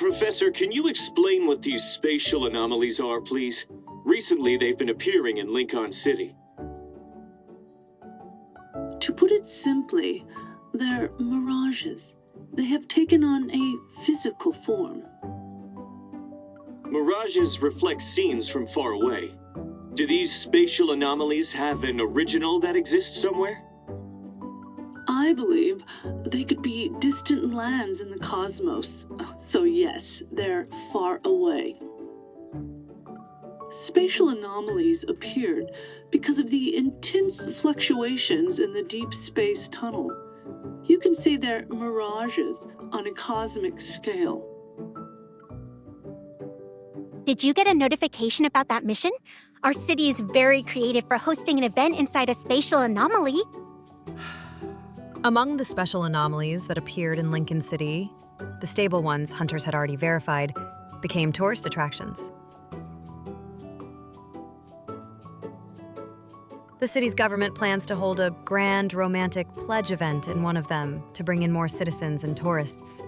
Professor, can you explain what these spatial anomalies are, please? Recently, they've been appearing in Lincoln City. To put it simply, they're mirages. They have taken on a physical form. Mirages reflect scenes from far away. Do these spatial anomalies have an original that exists somewhere? I believe they could be distant lands in the cosmos. So yes, they're far away. Spatial anomalies appeared because of the intense fluctuations in the deep space tunnel. You can say they're mirages on a cosmic scale. Did you get a notification about that mission? Our city is very creative for hosting an event inside a spatial anomaly. Among the special anomalies that appeared in Lincoln City, the stable ones hunters had already verified became tourist attractions. The city's government plans to hold a grand romantic pledge event in one of them to bring in more citizens and tourists.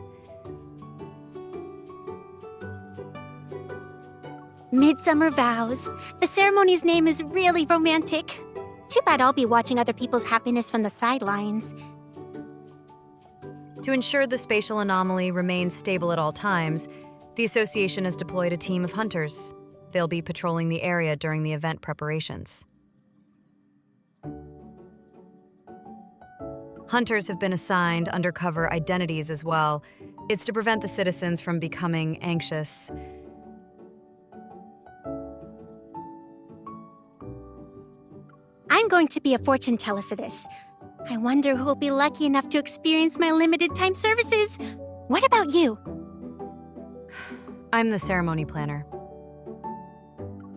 Midsummer Vows. The ceremony's name is really romantic. Too bad I'll be watching other people's happiness from the sidelines. To ensure the spatial anomaly remains stable at all times, the association has deployed a team of hunters. They'll be patrolling the area during the event preparations. Hunters have been assigned undercover identities as well. It's to prevent the citizens from becoming anxious. I'm going to be a fortune teller for this. I wonder who will be lucky enough to experience my limited time services. What about you? I'm the ceremony planner.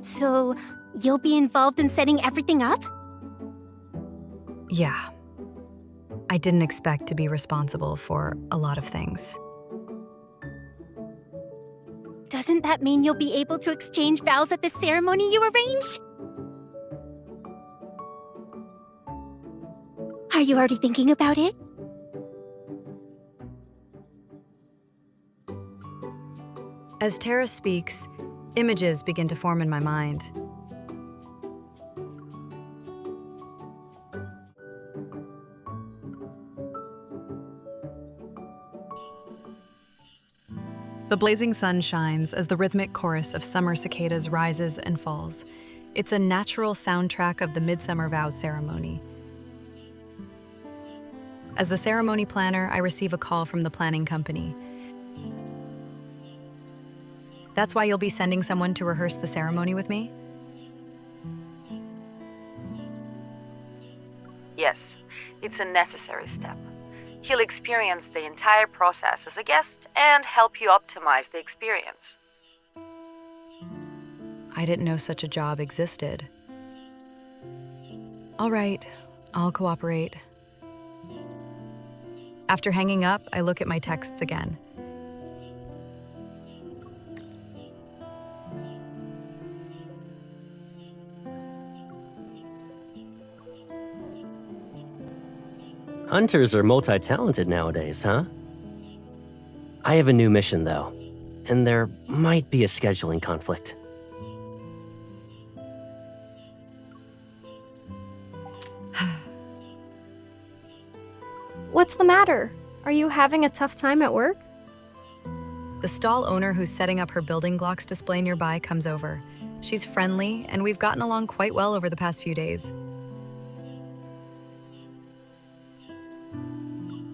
So, you'll be involved in setting everything up? Yeah. I didn't expect to be responsible for a lot of things. Doesn't that mean you'll be able to exchange vows at the ceremony you arrange? Are you already thinking about it? As Tara speaks, images begin to form in my mind. The blazing sun shines as the rhythmic chorus of summer cicadas rises and falls. It's a natural soundtrack of the Midsummer Vows ceremony. As the ceremony planner, I receive a call from the planning company. That's why you'll be sending someone to rehearse the ceremony with me? Yes, it's a necessary step. He'll experience the entire process as a guest and help you optimize the experience. I didn't know such a job existed. All right, I'll cooperate. After hanging up, I look at my texts again. Hunters are multi-talented nowadays, huh? I have a new mission, though, and there might be a scheduling conflict. What's the matter? Are you having a tough time at work? The stall owner who's setting up her building blocks display nearby comes over. She's friendly, and we've gotten along quite well over the past few days.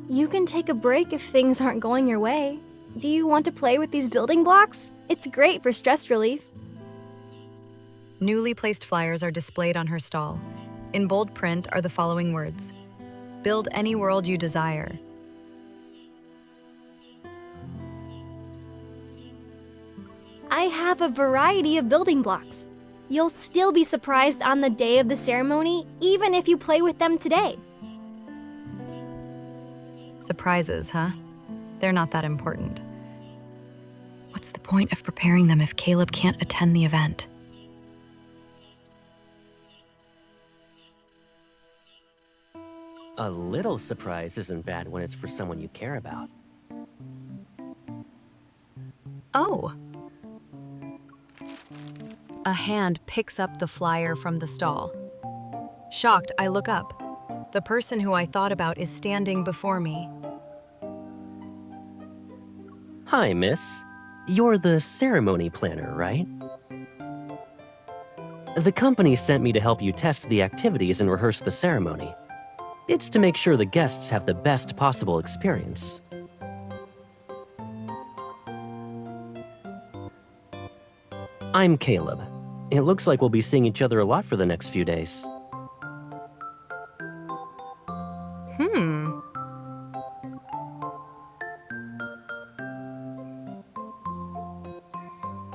You can take a break if things aren't going your way. Do you want to play with these building blocks? It's great for stress relief. Newly placed flyers are displayed on her stall. In bold print are the following words: "Build any world you desire." I have a variety of building blocks. You'll still be surprised on the day of the ceremony, even if you play with them today. Surprises, huh? They're not that important. What's the point of preparing them if Caleb can't attend the event? A little surprise isn't bad when it's for someone you care about. Oh. A hand picks up the flyer from the stall. Shocked, I look up. The person who I thought about is standing before me. Hi, miss. You're the ceremony planner, right? The company sent me to help you test the activities and rehearse the ceremony. It's to make sure the guests have the best possible experience. I'm Caleb. It looks like we'll be seeing each other a lot for the next few days.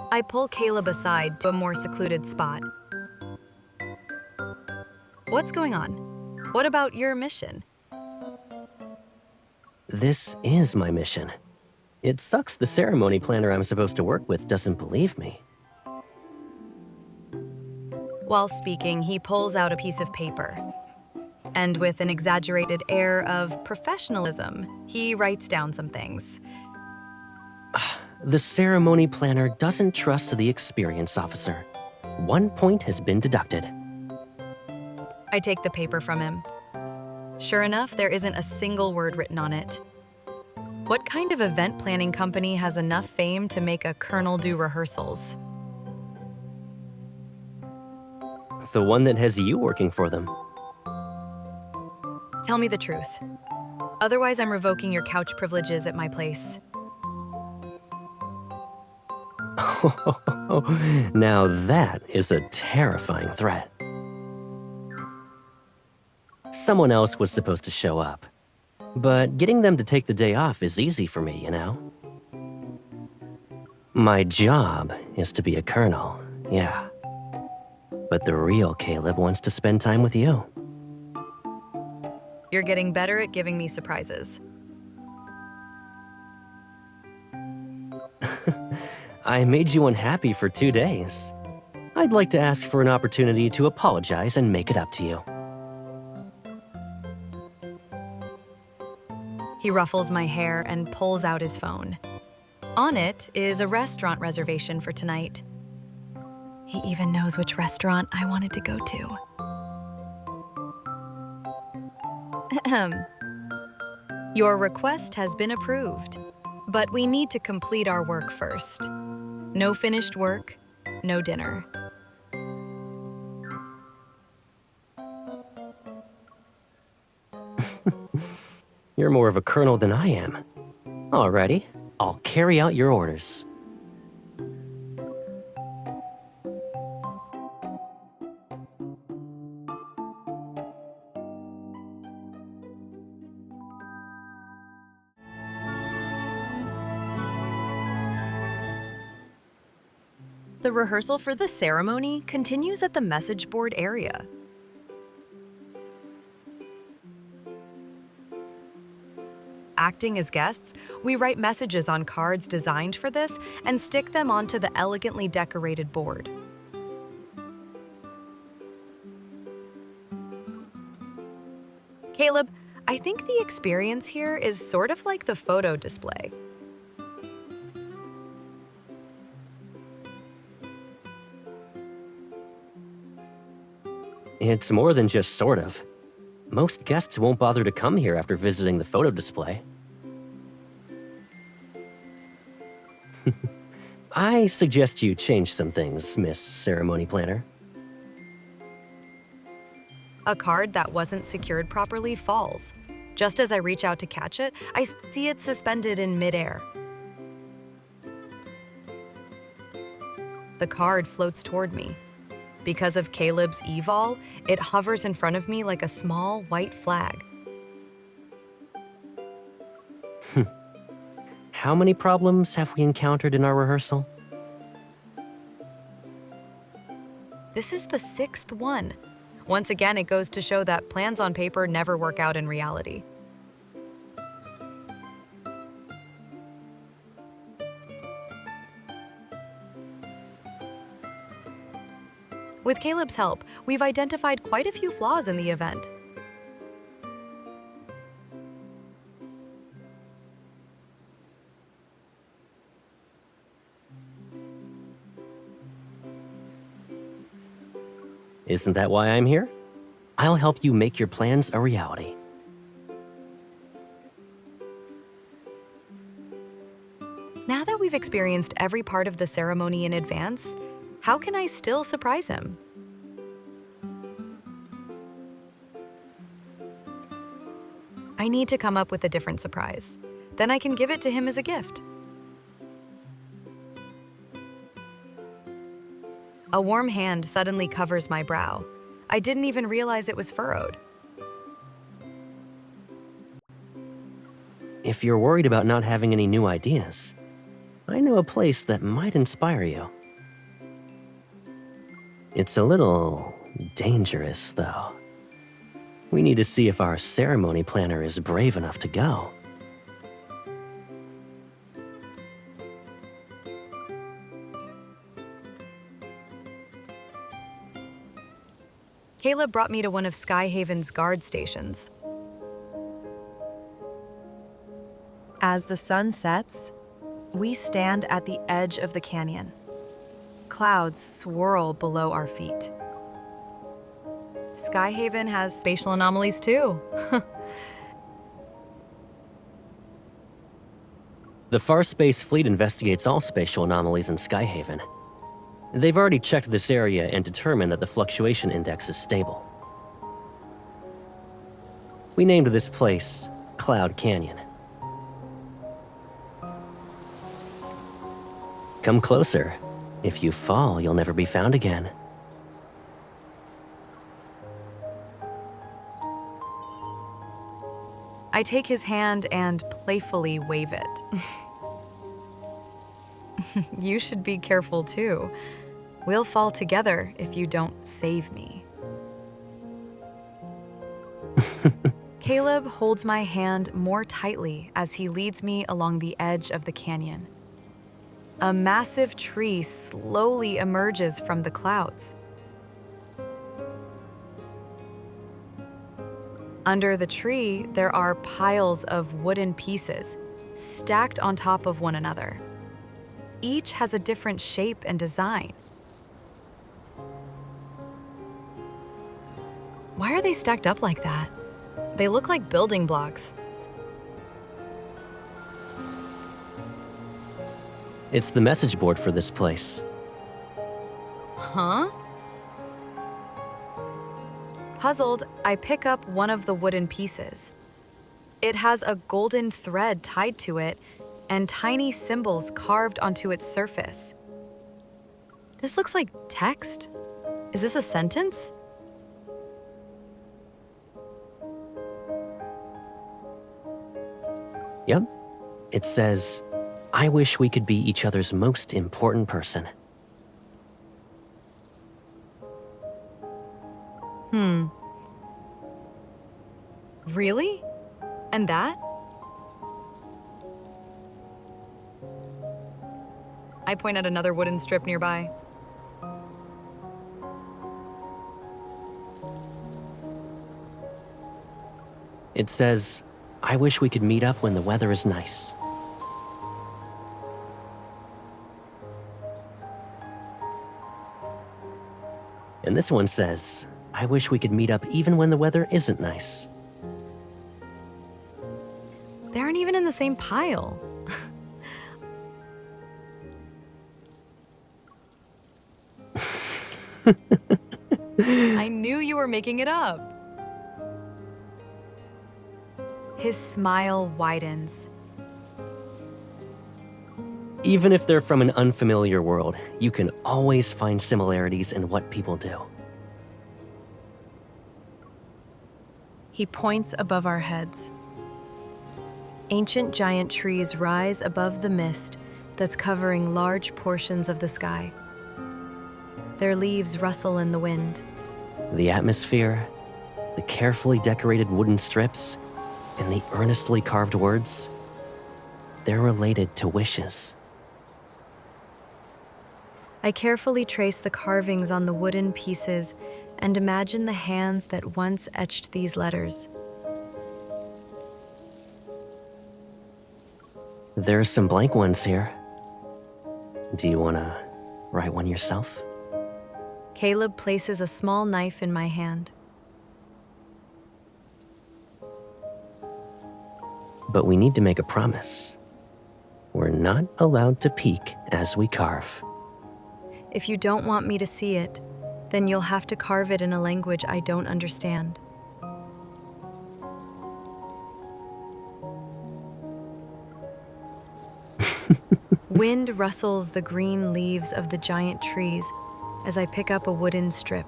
I pull Caleb aside to a more secluded spot. What's going on? What about your mission? This is my mission. It sucks the ceremony planner I'm supposed to work with doesn't believe me. While speaking, he pulls out a piece of paper. And with an exaggerated air of professionalism, he writes down some things. The ceremony planner doesn't trust the experience officer. 1 point has been deducted. I take the paper from him. Sure enough, there isn't a single word written on it. What kind of event planning company has enough fame to make a colonel do rehearsals? The one that has you working for them. Tell me the truth. Otherwise, I'm revoking your couch privileges at my place. Now that is a terrifying threat. Someone else was supposed to show up. But getting them to take the day off is easy for me, you know? My job is to be a colonel, yeah. But the real Caleb wants to spend time with you. You're getting better at giving me surprises. I made you unhappy for 2 days. I'd like to ask for an opportunity to apologize and make it up to you. He ruffles my hair and pulls out his phone. On it is a restaurant reservation for tonight. He even knows which restaurant I wanted to go to. Ahem. Your request has been approved, but we need to complete our work first. No finished work, no dinner. You're more of a colonel than I am. Alrighty, I'll carry out your orders. The rehearsal for the ceremony continues at the message board area. Acting as guests, we write messages on cards designed for this and stick them onto the elegantly decorated board. Caleb, I think the experience here is sort of like the photo display. It's more than just sort of. Most guests won't bother to come here after visiting the photo display. I suggest you change some things, Miss Ceremony Planner. A card that wasn't secured properly falls. Just as I reach out to catch it, I see it suspended in midair. The card floats toward me. Because of Caleb's evol, it hovers in front of me like a small white flag. How many problems have we encountered in our rehearsal? This is the 6th one. Once again, it goes to show that plans on paper never work out in reality. With Caleb's help, we've identified quite a few flaws in the event. Isn't that why I'm here? I'll help you make your plans a reality. Now that we've experienced every part of the ceremony in advance, how can I still surprise him? I need to come up with a different surprise. Then I can give it to him as a gift. A warm hand suddenly covers my brow. I didn't even realize it was furrowed. If you're worried about not having any new ideas, I know a place that might inspire you. It's a little dangerous, though. We need to see if our ceremony planner is brave enough to go. Caleb brought me to one of Skyhaven's guard stations. As the sun sets, we stand at the edge of the canyon. Clouds swirl below our feet. Skyhaven has spatial anomalies too. The Far Space Fleet investigates all spatial anomalies in Skyhaven. They've already checked this area and determined that the fluctuation index is stable. We named this place Cloud Canyon. Come closer. If you fall, you'll never be found again. I take his hand and playfully wave it. You should be careful too. We'll fall together if you don't save me. Caleb holds my hand more tightly as he leads me along the edge of the canyon. A massive tree slowly emerges from the clouds. Under the tree, there are piles of wooden pieces stacked on top of one another. Each has a different shape and design. Why are they stacked up like that? They look like building blocks. It's the message board for this place. Huh? Puzzled, I pick up one of the wooden pieces. It has a golden thread tied to it and tiny symbols carved onto its surface. This looks like text. Is this a sentence? Yep. It says, "I wish we could be each other's most important person." Really? And that? I point at another wooden strip nearby. It says, "I wish we could meet up when the weather is nice." And this one says, "I wish we could meet up even when the weather isn't nice." They aren't even in the same pile. I knew you were making it up. His smile widens. Even if they're from an unfamiliar world, you can always find similarities in what people do. He points above our heads. Ancient giant trees rise above the mist that's covering large portions of the sky. Their leaves rustle in the wind. The atmosphere, the carefully decorated wooden strips, and the earnestly carved words, they're related to wishes. I carefully trace the carvings on the wooden pieces and imagine the hands that once etched these letters. There are some blank ones here. Do you want to write one yourself? Caleb places a small knife in my hand. But we need to make a promise. We're not allowed to peek as we carve. If you don't want me to see it, then you'll have to carve it in a language I don't understand. Wind rustles the green leaves of the giant trees as I pick up a wooden strip.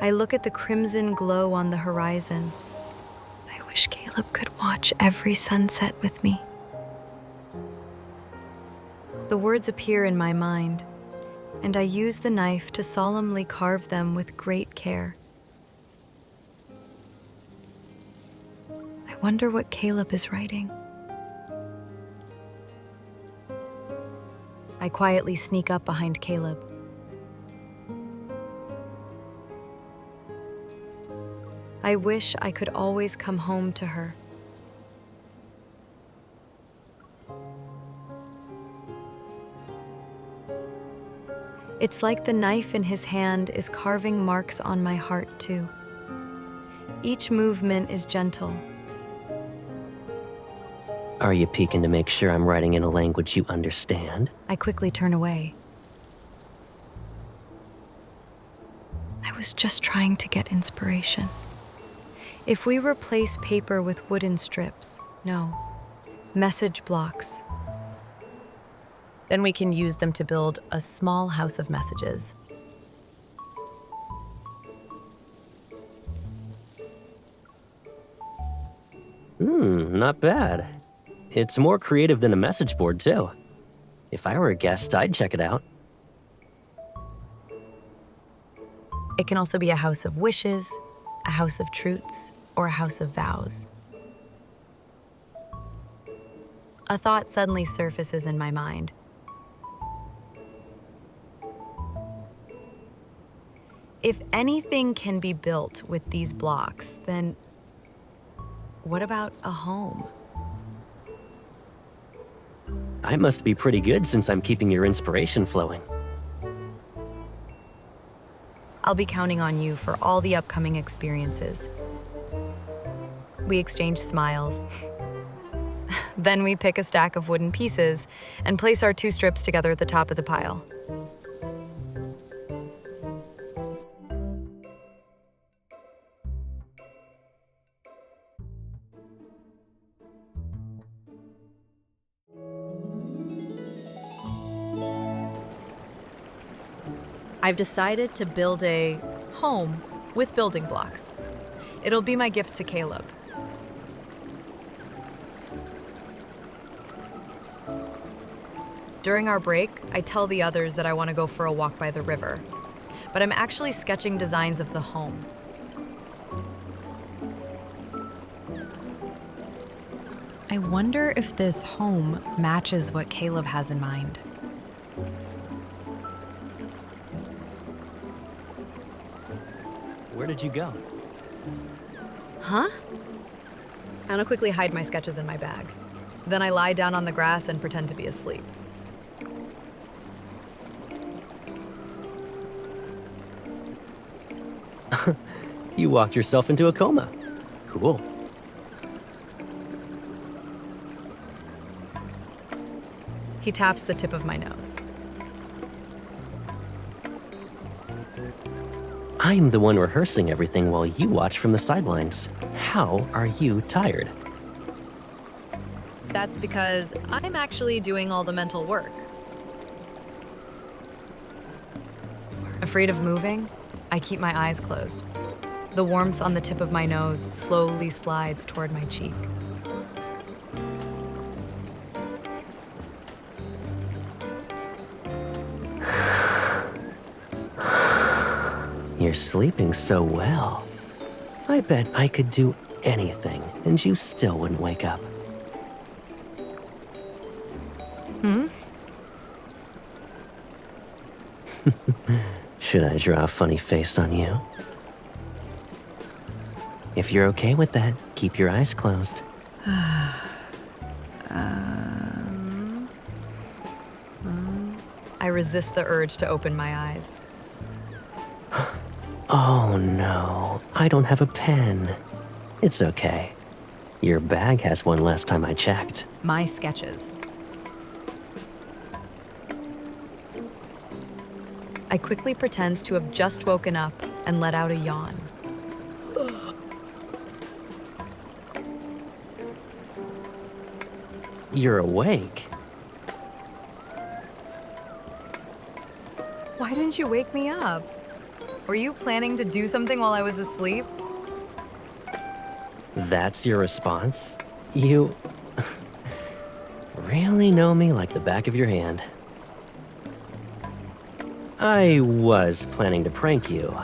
I look at the crimson glow on the horizon. I wish Caleb could watch every sunset with me. The words appear in my mind, and I use the knife to solemnly carve them with great care. I wonder what Caleb is writing. I quietly sneak up behind Caleb. I wish I could always come home to her. It's like the knife in his hand is carving marks on my heart too. Each movement is gentle. Are you peeking to make sure I'm writing in a language you understand? I quickly turn away. I was just trying to get inspiration. If we replace paper with wooden strips, no, message blocks, then we can use them to build a small house of messages. Not bad. It's more creative than a message board, too. If I were a guest, I'd check it out. It can also be a house of wishes, a house of truths, or a house of vows. A thought suddenly surfaces in my mind. If anything can be built with these blocks, then what about a home? I must be pretty good since I'm keeping your inspiration flowing. I'll be counting on you for all the upcoming experiences. We exchange smiles. Then we pick a stack of wooden pieces and place our 2 strips together at the top of the pile. I've decided to build a home with building blocks. It'll be my gift to Caleb. During our break, I tell the others that I want to go for a walk by the river, but I'm actually sketching designs of the home. I wonder if this home matches what Caleb has in mind. Where did you go? Huh? Anna quickly hide my sketches in my bag. Then I lie down on the grass and pretend to be asleep. You walked yourself into a coma. Cool. He taps the tip of my nose. I'm the one rehearsing everything while you watch from the sidelines. How are you tired? That's because I'm actually doing all the mental work. Afraid of moving, I keep my eyes closed. The warmth on the tip of my nose slowly slides toward my cheek. You're sleeping so well. I bet I could do anything and you still wouldn't wake up. Should I draw a funny face on you? If you're okay with that, keep your eyes closed. I resist the urge to open my eyes. Oh no, I don't have a pen. It's okay. Your bag has one last time I checked. My sketches. I quickly pretend to have just woken up and let out a yawn. You're awake. Why didn't you wake me up? Were you planning to do something while I was asleep? That's your response? You really know me like the back of your hand. I was planning to prank you,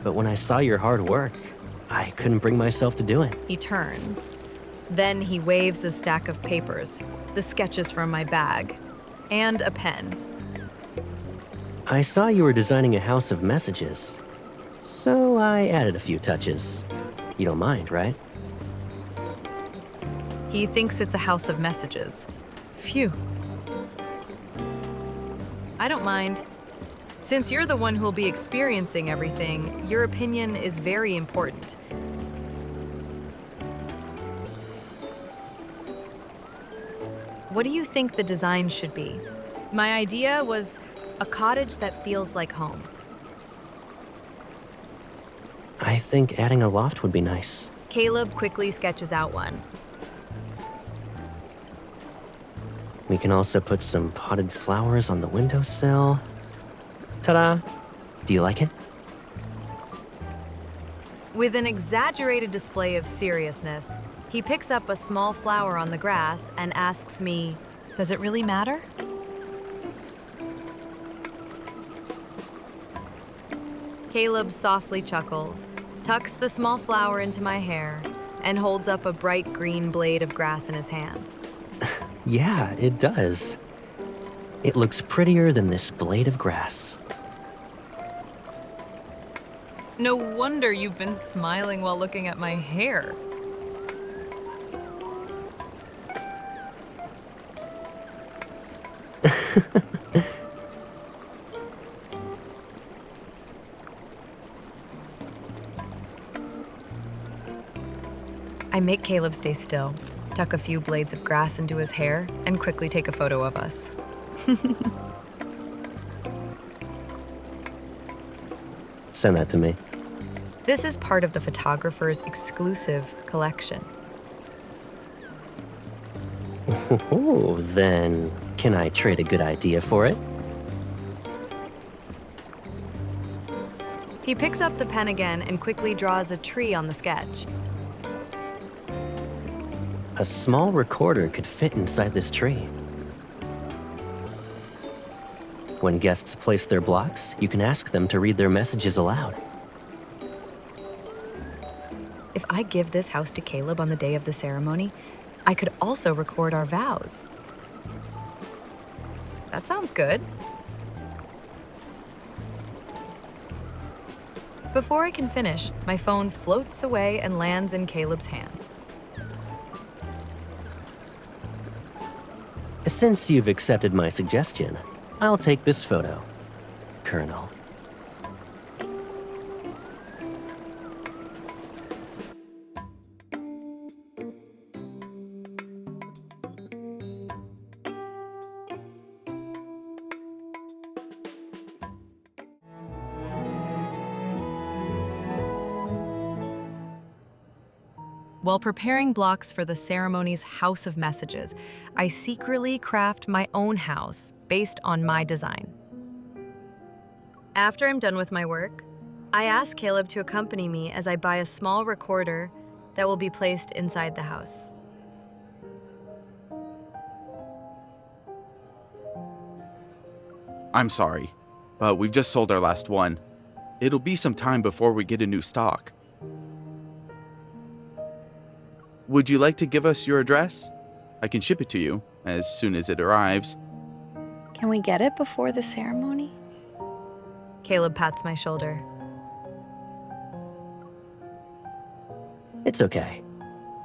but when I saw your hard work, I couldn't bring myself to do it. He turns. Then he waves a stack of papers, the sketches from my bag, and a pen. I saw you were designing a house of messages, so I added a few touches. You don't mind, right? He thinks it's a house of messages. Phew. I don't mind. Since you're the one who will be experiencing everything, your opinion is very important. What do you think the design should be? My idea was a cottage that feels like home. I think adding a loft would be nice. Caleb quickly sketches out one. We can also put some potted flowers on the windowsill. Ta-da! Do you like it? With an exaggerated display of seriousness, he picks up a small flower on the grass and asks me, "Does it really matter?" Caleb softly chuckles, tucks the small flower into my hair, and holds up a bright green blade of grass in his hand. Yeah, it does. It looks prettier than this blade of grass. No wonder you've been smiling while looking at my hair. I make Caleb stay still, tuck a few blades of grass into his hair, and quickly take a photo of us. Send that to me. This is part of the photographer's exclusive collection. Oh, then can I trade a good idea for it? He picks up the pen again and quickly draws a tree on the sketch. A small recorder could fit inside this tree. When guests place their blocks, you can ask them to read their messages aloud. If I give this house to Caleb on the day of the ceremony, I could also record our vows. That sounds good. Before I can finish, my phone floats away and lands in Caleb's hand. Since you've accepted my suggestion, I'll take this photo, Colonel. While preparing blocks for the ceremony's House of Messages, I secretly craft my own house based on my design. After I'm done with my work, I ask Caleb to accompany me as I buy a small recorder that will be placed inside the house. I'm sorry, but we've just sold our last one. It'll be some time before we get a new stock. Would you like to give us your address? I can ship it to you as soon as it arrives. Can we get it before the ceremony? Caleb pats my shoulder. It's okay.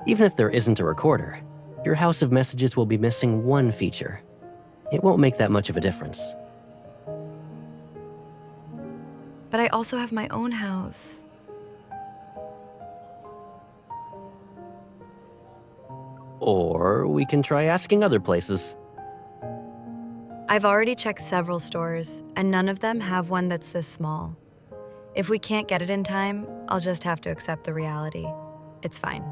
Even if there isn't a recorder, your House of Messages will be missing one feature. It won't make that much of a difference. But I also have my own house. Or we can try asking other places. I've already checked several stores, and none of them have one that's this small. If we can't get it in time, I'll just have to accept the reality. It's fine.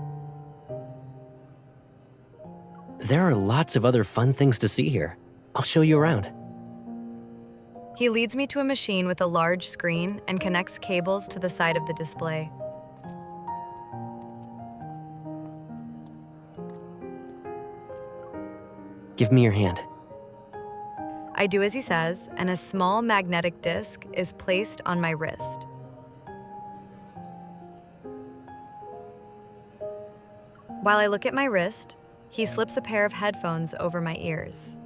There are lots of other fun things to see here. I'll show you around. He leads me to a machine with a large screen and connects cables to the side of the display. Give me your hand. I do as he says, and a small magnetic disc is placed on my wrist. While I look at my wrist, he slips a pair of headphones over my ears.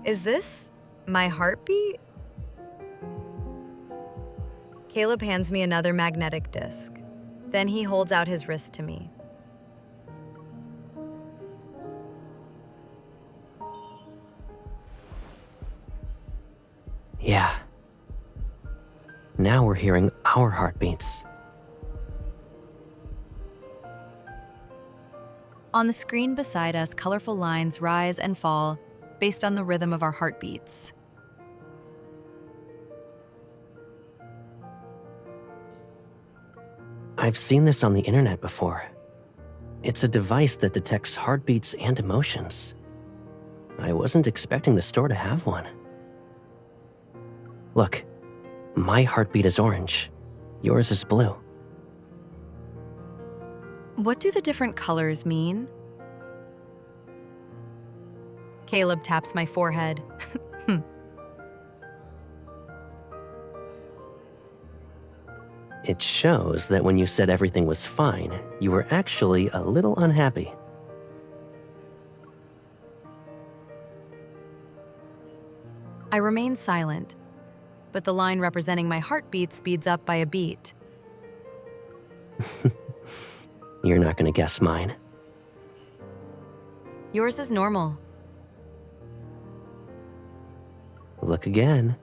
Is this my heartbeat? Caleb hands me another magnetic disc. Then he holds out his wrist to me. Yeah. Now we're hearing our heartbeats. On the screen beside us, colorful lines rise and fall based on the rhythm of our heartbeats. I've seen this on the internet before. It's a device that detects heartbeats and emotions. I wasn't expecting the store to have one. Look, my heartbeat is orange. Yours is blue. What do the different colors mean? Caleb taps my forehead. It shows that when you said everything was fine, you were actually a little unhappy. I remain silent, but the line representing my heartbeat speeds up by a beat. You're not gonna guess mine. Yours is normal. Look again.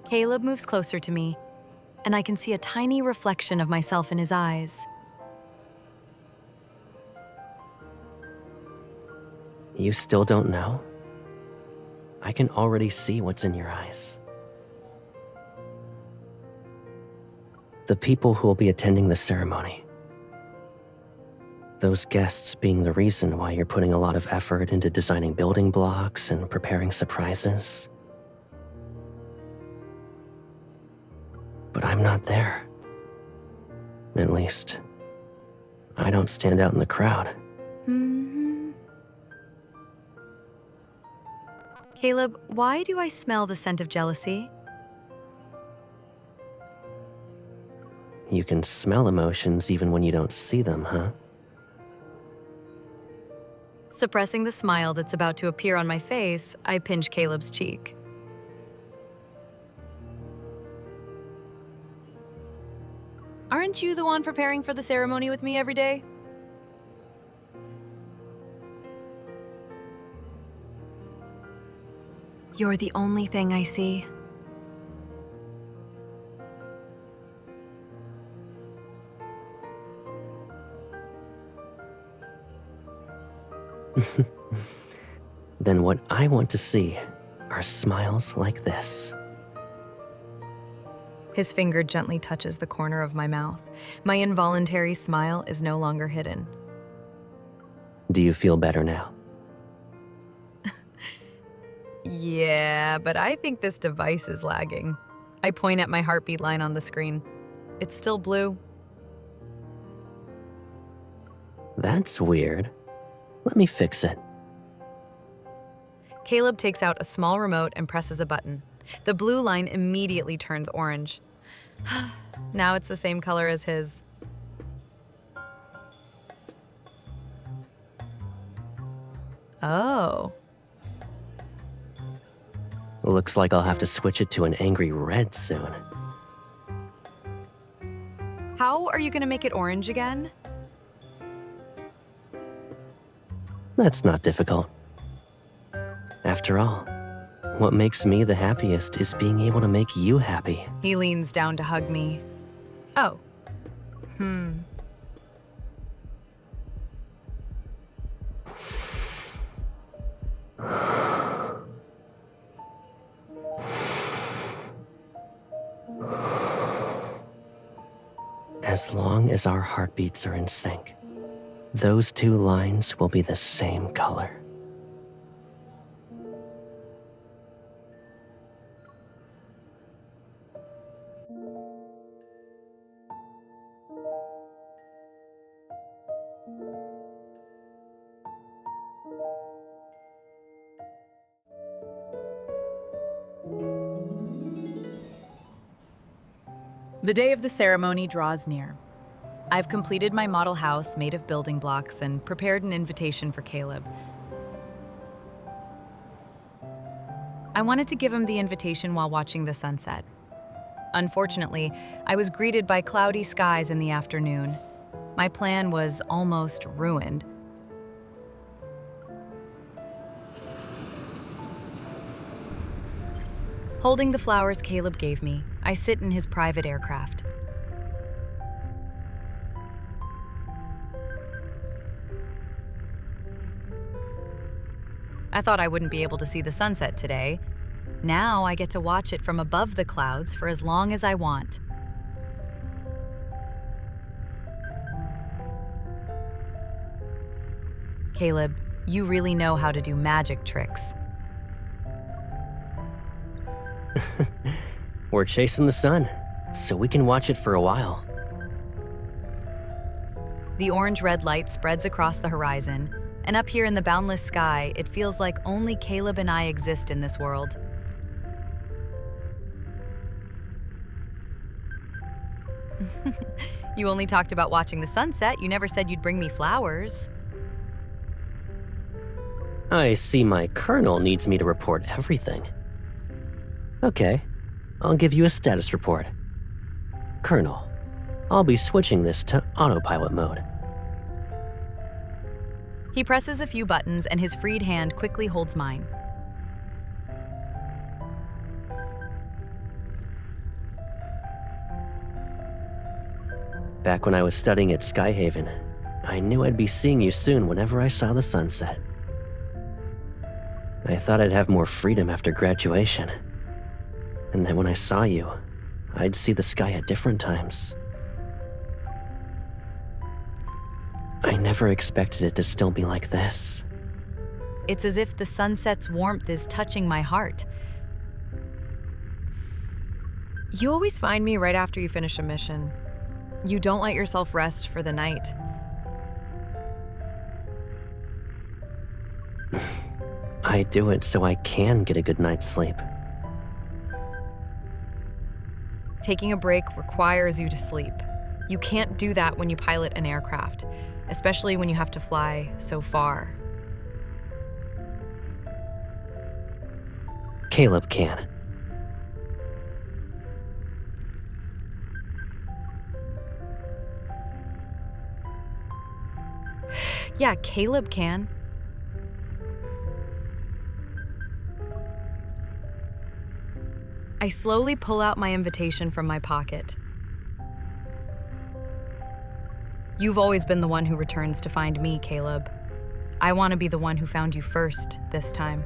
Caleb moves closer to me, and I can see a tiny reflection of myself in his eyes. You still don't know? I can already see what's in your eyes. The people who will be attending the ceremony. Those guests being the reason why you're putting a lot of effort into designing building blocks and preparing surprises. But I'm not there. At least, I don't stand out in the crowd. Caleb, why do I smell the scent of jealousy? You can smell emotions even when you don't see them, huh? Suppressing the smile that's about to appear on my face, I pinch Caleb's cheek. Aren't you the one preparing for the ceremony with me every day? You're the only thing I see. Then what I want to see are smiles like this. His finger gently touches the corner of my mouth. My involuntary smile is no longer hidden. Do you feel better now? Yeah, but I think this device is lagging. I point at my heartbeat line on the screen. It's still blue. That's weird. Let me fix it. Caleb takes out a small remote and presses a button. The blue line immediately turns orange. Now it's the same color as his. Oh. Looks like I'll have to switch it to an angry red soon. How are you gonna make it orange again? That's not difficult. After all, what makes me the happiest is being able to make you happy. He leans down to hug me. Oh. As long as our heartbeats are in sync, those two lines will be the same color. The day of the ceremony draws near. I've completed my model house made of building blocks and prepared an invitation for Caleb. I wanted to give him the invitation while watching the sunset. Unfortunately, I was greeted by cloudy skies in the afternoon. My plan was almost ruined. Holding the flowers Caleb gave me, I sit in his private aircraft. I thought I wouldn't be able to see the sunset today. Now I get to watch it from above the clouds for as long as I want. Caleb, you really know how to do magic tricks. We're chasing the sun, so we can watch it for a while. The orange-red light spreads across the horizon, and up here in the boundless sky, it feels like only Caleb and I exist in this world. You only talked about watching the sunset. You never said you'd bring me flowers. I see my colonel needs me to report everything. Okay, I'll give you a status report. Colonel, I'll be switching this to autopilot mode. He presses a few buttons and his freed hand quickly holds mine. Back when I was studying at Skyhaven, I knew I'd be seeing you soon whenever I saw the sunset. I thought I'd have more freedom after graduation. And that when I saw you, I'd see the sky at different times. I never expected it to still be like this. It's as if the sunset's warmth is touching my heart. You always find me right after you finish a mission. You don't let yourself rest for the night. I do it so I can get a good night's sleep. Taking a break requires you to sleep. You can't do that when you pilot an aircraft, especially when you have to fly so far. Caleb can. Yeah, Caleb can. I slowly pull out my invitation from my pocket. You've always been the one who returns to find me, Caleb. I want to be the one who found you first this time.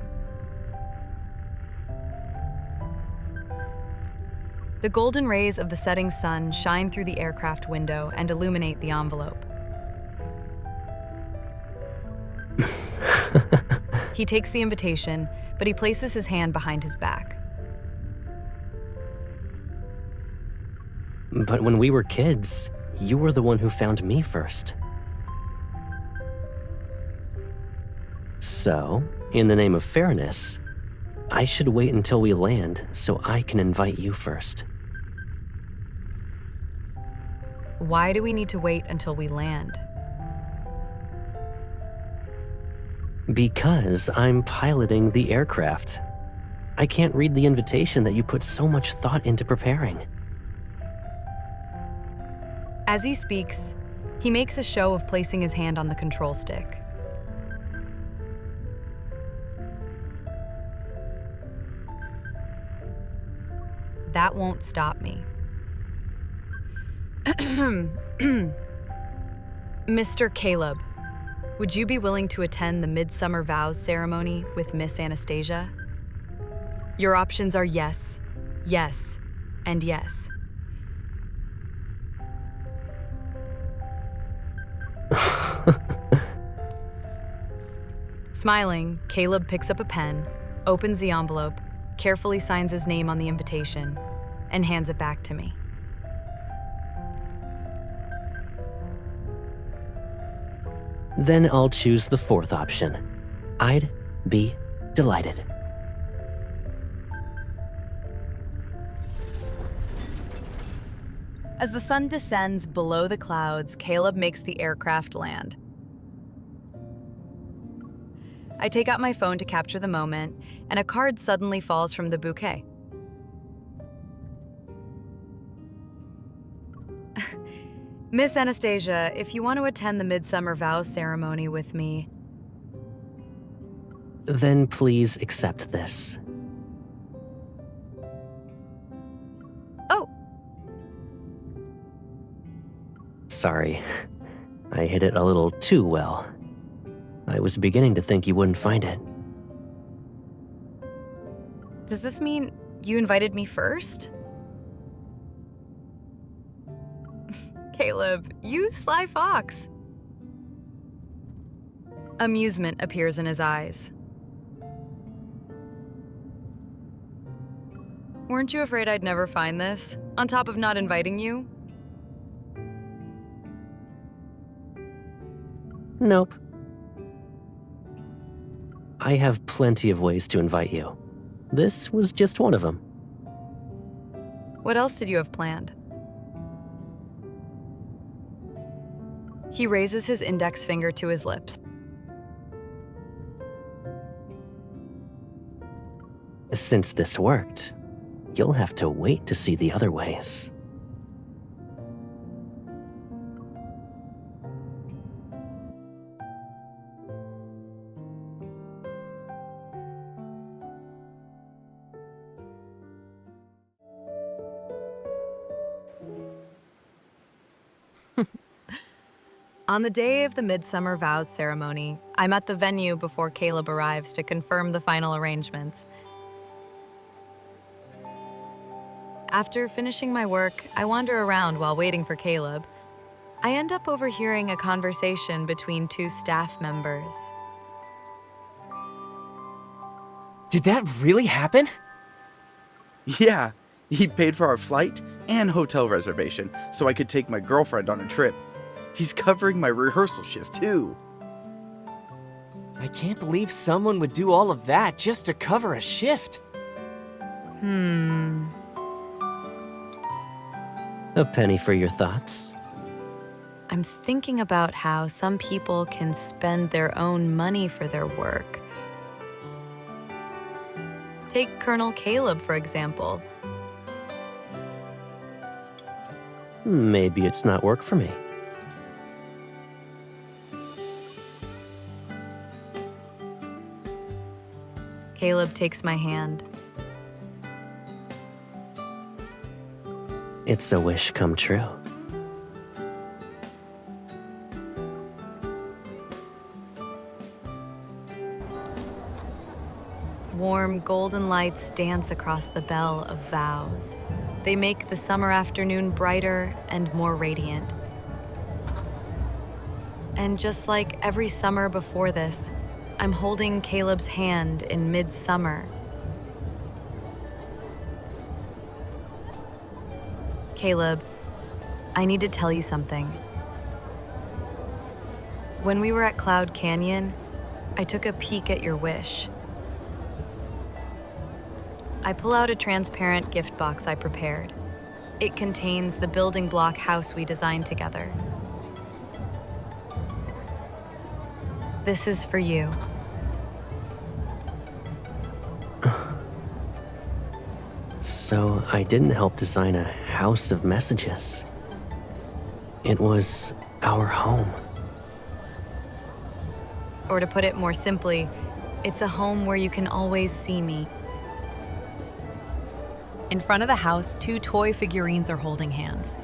The golden rays of the setting sun shine through the aircraft window and illuminate the envelope. He takes the invitation, but he places his hand behind his back. But when we were kids, you were the one who found me first. So, in the name of fairness, I should wait until we land so I can invite you first. Why do we need to wait until we land? Because I'm piloting the aircraft. I can't read the invitation that you put so much thought into preparing. As he speaks, he makes a show of placing his hand on the control stick. that won't stop me. Mr. Caleb, would you be willing to attend the Midsummer Vows ceremony with Miss Anastasia? Your options are yes, yes, and yes. Smiling, Caleb picks up a pen, opens the envelope, carefully signs his name on the invitation, and hands it back to me. Then I'll choose the fourth option. I'd be delighted. As the sun descends below the clouds, Caleb makes the aircraft land. I take out my phone to capture the moment, and a card suddenly falls from the bouquet. Miss Anastasia, if you want to attend the Midsummer Vows ceremony with me... Then please accept this. Oh! Sorry, I hid it a little too well. I was beginning to think you wouldn't find it. Does this mean you invited me first? Caleb, you sly fox. Amusement appears in his eyes. Weren't you afraid I'd never find this, on top of not inviting you? Nope. I have plenty of ways to invite you. This was just one of them. What else did you have planned? He raises his index finger to his lips. Since this worked, you'll have to wait to see the other ways. On the day of the Midsummer Vows ceremony, I'm at the venue before Caleb arrives to confirm the final arrangements. After finishing my work, I wander around while waiting for Caleb. I end up overhearing a conversation between two staff members. Did that really happen? Yeah, he paid for our flight and hotel reservation so I could take my girlfriend on a trip. He's covering my rehearsal shift, too. I can't believe someone would do all of that just to cover a shift. A penny for your thoughts. I'm thinking about how some people can spend their own money for their work. Take Colonel Caleb, for example. Maybe it's not work for me. Caleb takes my hand. It's a wish come true. Warm golden lights dance across the bell of Vows. They make the summer afternoon brighter and more radiant. And just like every summer before this, I'm holding Caleb's hand in midsummer. Caleb, I need to tell you something. When we were at Cloud Canyon, I took a peek at your wish. I pull out a transparent gift box I prepared. It contains the building block house we designed together. This is for you. So I didn't help design a house of messages. It was our home. Or to put it more simply, it's a home where you can always see me. In front of the house, 2 toy figurines are holding hands.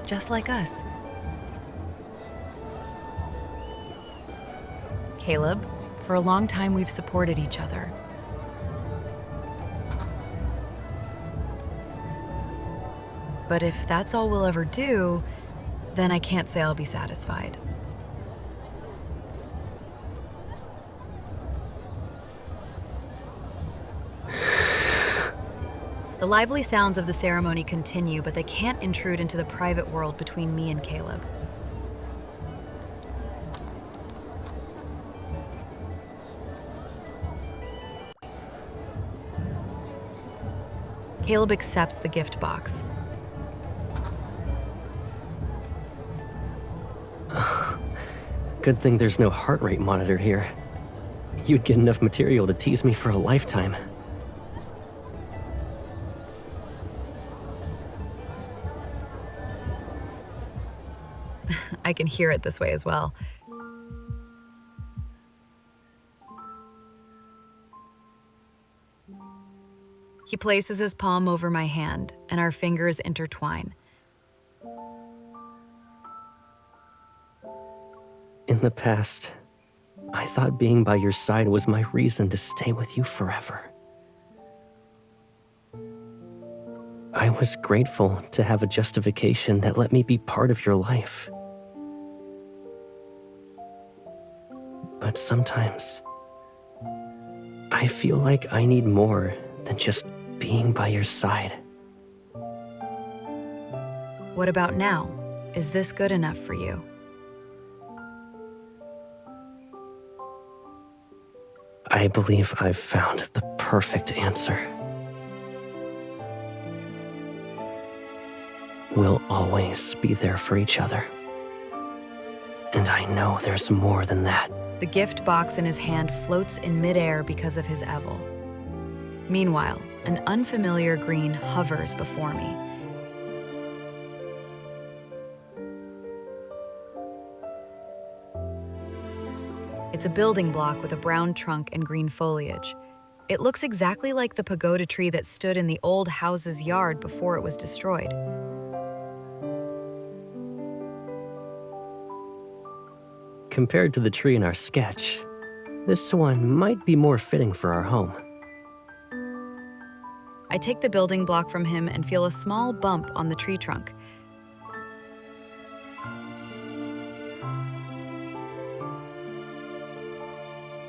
Just like us. Caleb, for a long time we've supported each other. But if that's all we'll ever do, then I can't say I'll be satisfied. The lively sounds of the ceremony continue, but they can't intrude into the private world between me and Caleb. Caleb accepts the gift box. Good thing there's no heart rate monitor here. You'd get enough material to tease me for a lifetime. I can hear it this way as well. He places his palm over my hand, and our fingers intertwine. In the past, I thought being by your side was my reason to stay with you forever. I was grateful to have a justification that let me be part of your life. But sometimes, I feel like I need more than just being by your side. What about now? Is this good enough for you? I believe I've found the perfect answer. We'll always be there for each other. And I know there's more than that. The gift box in his hand floats in midair because of his Evel. Meanwhile, an unfamiliar green hovers before me. It's a building block with a brown trunk and green foliage. It looks exactly like the pagoda tree that stood in the old house's yard before it was destroyed. Compared to the tree in our sketch, this one might be more fitting for our home. I take the building block from him and feel a small bump on the tree trunk.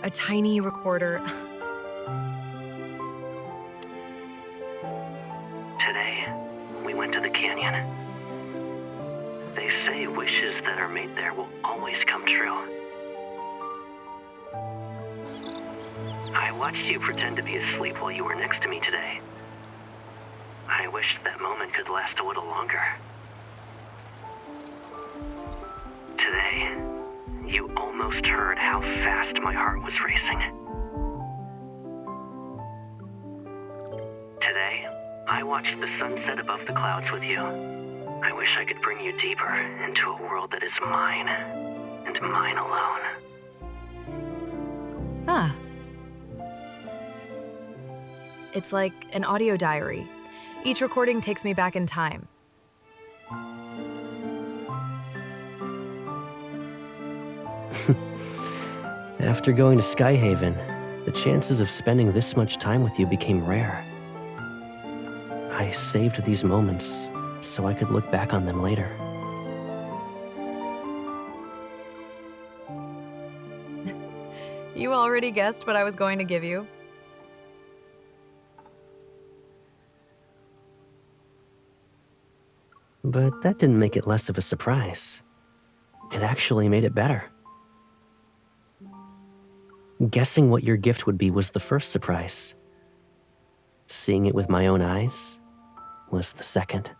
A tiny recorder. Today, we went to the canyon. They say wishes that are made there will always come true. I watched you pretend to be asleep while you were next to me today. I wished that moment could last a little longer. Today, you almost heard how fast my heart was racing. Today, I watched the sunset above the clouds with you. I wish I could bring you deeper into a world that is mine, and mine alone. Ah. It's like an audio diary. Each recording takes me back in time. After going to Skyhaven, the chances of spending this much time with you became rare. I saved these moments so I could look back on them later. You already guessed what I was going to give you. But that didn't make it less of a surprise. It actually made it better. Guessing what your gift would be was the first surprise. Seeing it with my own eyes was the second.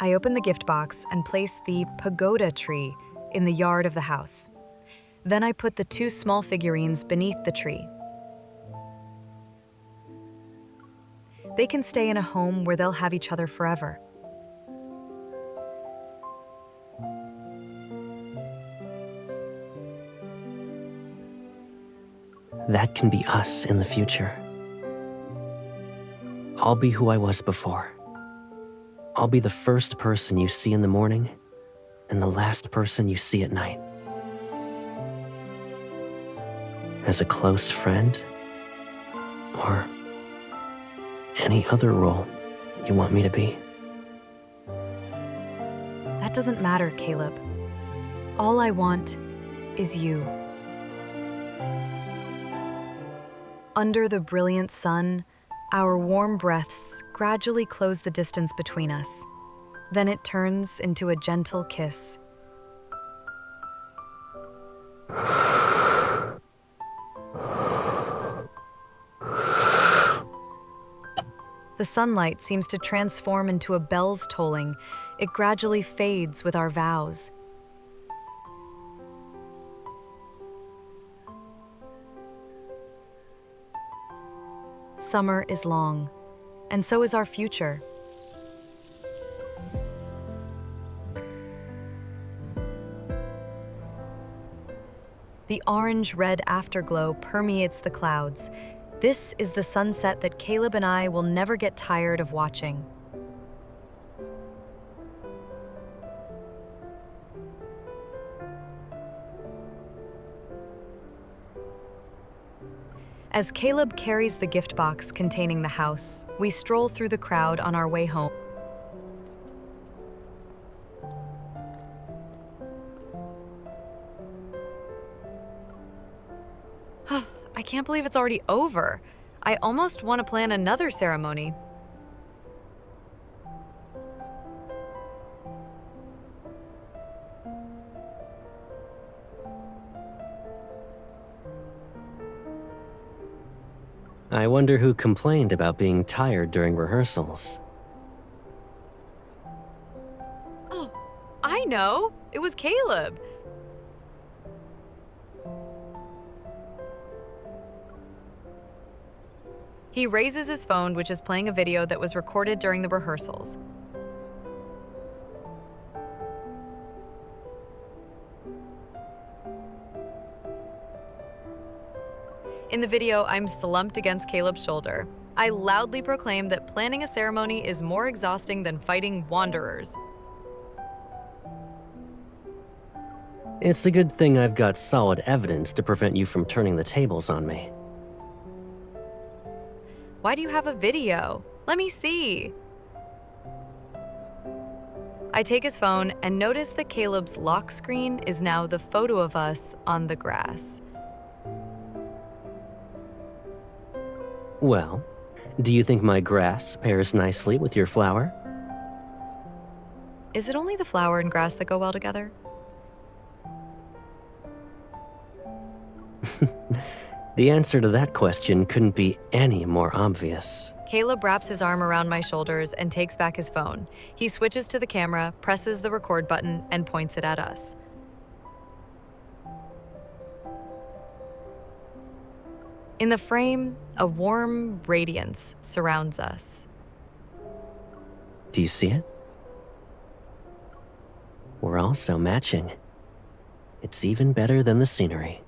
I open the gift box and place the pagoda tree in the yard of the house. Then I put the 2 small figurines beneath the tree. They can stay in a home where they'll have each other forever. That can be us in the future. I'll be who I was before. I'll be the first person you see in the morning and the last person you see at night. As a close friend, or any other role you want me to be. That doesn't matter, Caleb. All I want is you. Under the brilliant sun, our warm breaths gradually close the distance between us. Then it turns into a gentle kiss. The sunlight seems to transform into a bell's tolling. It gradually fades with our vows. Summer is long, and so is our future. The orange-red afterglow permeates the clouds. This is the sunset that Caleb and I will never get tired of watching. As Caleb carries the gift box containing the house, we stroll through the crowd on our way home. I can't believe it's already over. I almost want to plan another ceremony. I wonder who complained about being tired during rehearsals. Oh, I know. It was Caleb. He raises his phone, which is playing a video that was recorded during the rehearsals. In the video, I'm slumped against Caleb's shoulder. I loudly proclaim that planning a ceremony is more exhausting than fighting wanderers. It's a good thing I've got solid evidence to prevent you from turning the tables on me. Why do you have a video? Let me see. I take his phone and notice that Caleb's lock screen is now the photo of us on the grass. Well, do you think my grass pairs nicely with your flower? Is it only the flower and grass that go well together? The answer to that question couldn't be any more obvious. Caleb wraps his arm around my shoulders and takes back his phone. He switches to the camera, presses the record button, and points it at us. In the frame, a warm radiance surrounds us. Do you see it? We're also matching. It's even better than the scenery.